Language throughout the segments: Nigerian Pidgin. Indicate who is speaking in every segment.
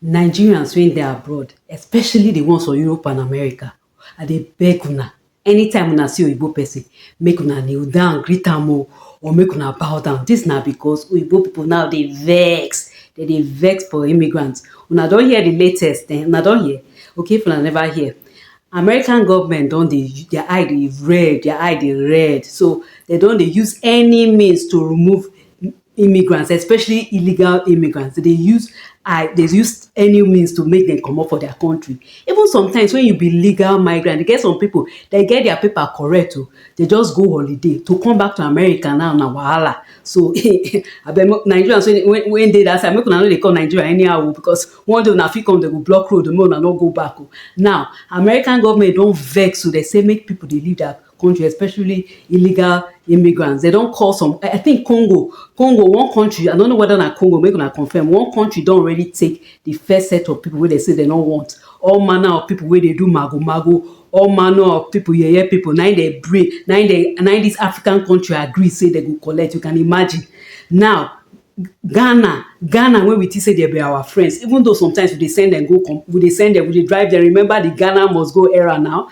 Speaker 1: Nigerians when they are abroad, especially the ones for Europe and America, I dey beg una, anytime una see oyibo person, make una kneel down greet am or make una bow down. This na because oyibo people now dey vex, dem dey vex for immigrants. Una don hear the latest una don hear? Okay, if una never hear, American government don dey their eye dey red, their eye dey red, so dem don dey use any means to remove immigrants, especially illegal immigrants. They dey use any means to make them comot for their country. Even sometimes when you be legal migrant, e get some people dem get their paper correct they just go holiday to come back to America now na wahala. So abeg Nigerians wey dey that side, make una no dey come Nigeria anyhow because one day una fit come dem go block road make una no go back Now American government don vex dey say make people dey leave their country, especially illegal immigrants. They don call some, I think Congo, one country, I don't know whether na Congo, make una confirm, one country don already take the first set of people wey they say they no want. All manner of people wey dey do mago, all manner of people, yeye people, na im dey bring, na im this African country agree say they go collect. You can imagine. Now Ghana wey we think say they be our friends, even though sometimes we dey send them we dey drive them. Remember the Ghana must go era now.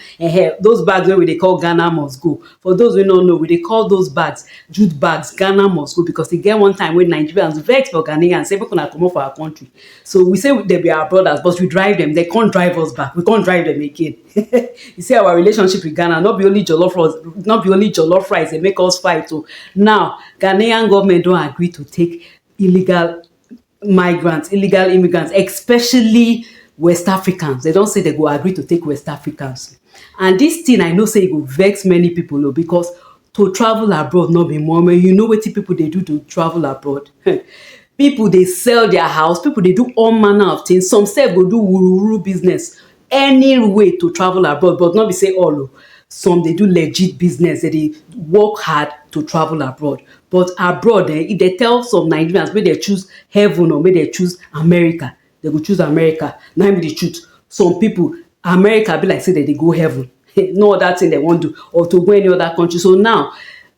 Speaker 1: Those bags wey we dey call Ghana must go. For those wey no know, we dey call those bags jute bags Ghana must go because e get one time when Nigerians vex for Ghanaians say make una comot for our country. So we say they be our brothers, but we drive them. They can't drive us back. We can't drive them again. You see our relationship with Ghana, not be only jollof rice they make us fight. So now Ghanaian government don agree to take illegal immigrants, especially West Africans. They don't say they go agree to take West Africans. And this thing I know say e go vex many people because to travel abroad no be more. You know wetin people dey do to travel abroad. People dey sell their house, people dey do all manner of things. Some sef go do wuru business any way to travel abroad, but not be say all some dey do legit business. They dey work hard to travel abroad. But abroad if they tell some Nigerians make they choose heaven or make they choose America, they go choose America. Na im be the truth. Some people America be like say they go heaven. No other thing they wan do or to go any other country. So now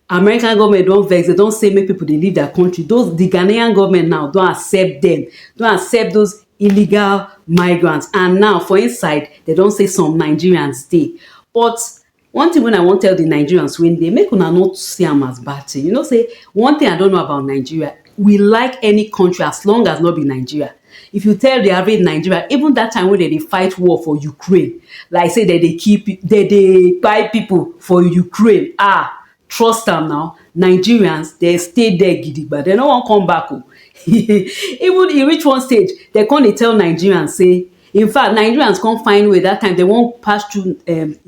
Speaker 1: American government don vex. They don say make people dey leave their country. The Ghanaian government now don accept them, don accept those illegal migrants. And now for inside they don say some Nigerians dey. But one thing when I wan tell the Nigerians when they make una not see am as bad thing. You know say one thing I don't know about Nigeria, we like any country as long as not be Nigeria. If you tell the average Nigeria, even that time when they fight war for Ukraine, like say they buy people for Ukraine, trust them now. Nigerians, they stay there gidigba. They no wan come back. Even e reach one stage, they come dey tell Nigerians say, in fact Nigerians come find way that time they won't pass through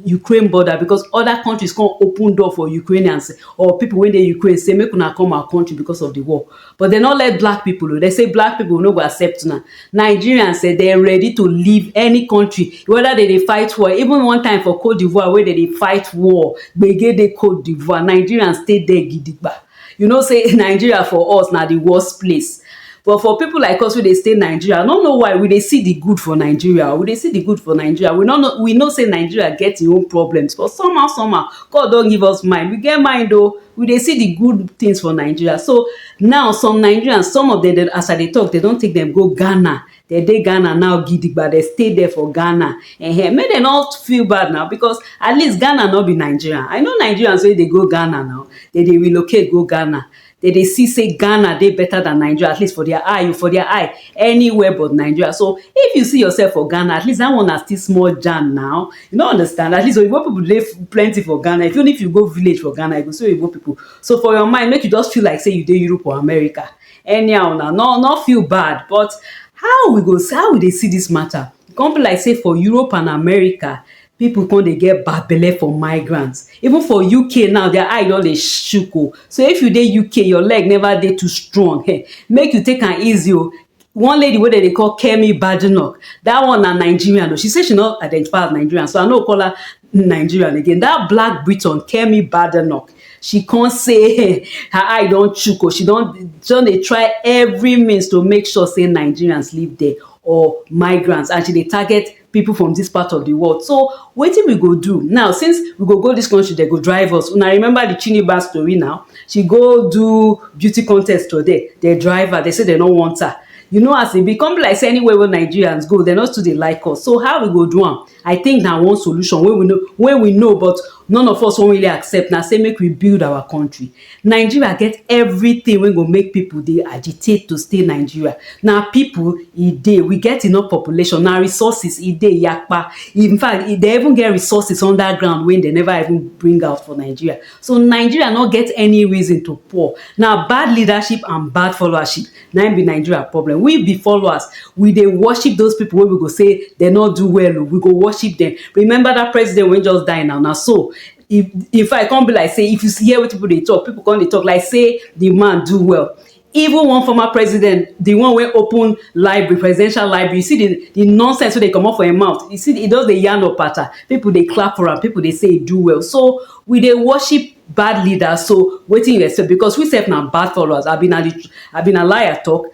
Speaker 1: Ukraine border because other countries come open door for Ukrainians or people when they Ukraine say make una come our country because of the war. But they not let black people. They say black people no go accept una. Nigerians say they're ready to leave any country, whether they fight war. Even one time for Cote d'Ivoire where they fight war, gbege dey Cote d'Ivoire, Nigerians stay there gidigba. You know say Nigeria for us na the worst place. But for people like us wey dey stay Nigeria, I no know why we dey see the good for Nigeria. We dey see the good for Nigeria. We know say Nigeria get im own problems, but somehow God don give us mind. We get mind o. We dey see the good things for Nigeria. So now some Nigerians, some of them as I dey talk, they don take them go Ghana. They dey Ghana now gidigba. They stay there for Ghana. Make dem not feel bad now because at least Ghana no be Nigeria. I know Nigerians wey dey go Ghana now. They dey relocate go Ghana. They see say Ghana dey better than Nigeria, at least for their eye, anywhere but Nigeria. So if you see yourself for Ghana, at least that one na still small jam now. You no understand? At least Oyibo people dey plenty for Ghana. Even if you go village for Ghana, you go see Oyibo people. So for your mind, make you just feel like say you dey Europe or America. Anyhow now, not feel bad. But how we dey see this matter? E come be like say for Europe and America, people come dey get bad belle for migrants. Even for UK now, their eye don dey shook So if you dey UK, your leg never dey too strong. Make you take am easy One lady wey dem dey call Kemi Badenoch, that one na Nigerian she say she no identify as Nigerian, so I no call her Nigerian again. That Black Briton Kemi Badenoch, she come say her eye don chook she don dey try every means to make sure say Nigerians live there or migrants, and she dey target people from this part of the world. So wetin we go do now? Since we go this country, they go drive us. Una remember the Chiniba story now? She go do beauty contest today. They drive her. They say they don't want her. you know, as e be come be like say anywhere wey Nigerians go, dem no too dey like us. So how we go do am? I think na one solution wey we know but none of us wan really accept, na say make we build our country. Nigeria get everything wey go make people dey agitate to stay Nigeria. Na people e dey, we get enough population, na resources e dey yakpa. In fact, dey even get resources underground wey dem never even bring out for Nigeria. So Nigeria no get any reason to poor. Na bad leadership and bad followership na im be Nigeria problem. We be followers, we dey worship those people wey we go say dem no do well o, we go worship dem. Remember that president wey just die now, na so. If I come be like say, if you hear what people dey talk, people come dey talk like say the man do well. Even one former president, the one wey open library, presidential library, you see the nonsense wey dey comot for im mouth. You see, e just dey yarn opata. People dey clap for am, people dey say e do well. So we dey worship bad leaders. So wetin you expect? Because we sef na bad followers. I been a liar talk.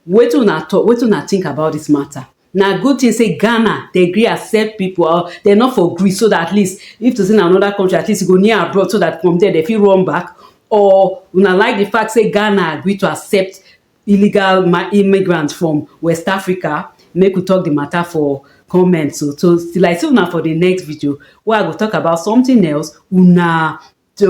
Speaker 1: Wetin una talk? Wetin una think about this matter? Na good thing say Ghana dey gree accept people, or dem no for gree, so that at least if to say na another country, at least e go near abroad, so that from there dem fit run back. Or una like the fact say Ghana agree to accept illegal immigrants from West Africa? Make we talk the matter for comment. So till I see una for the next video, where I go talk about something else. Una do.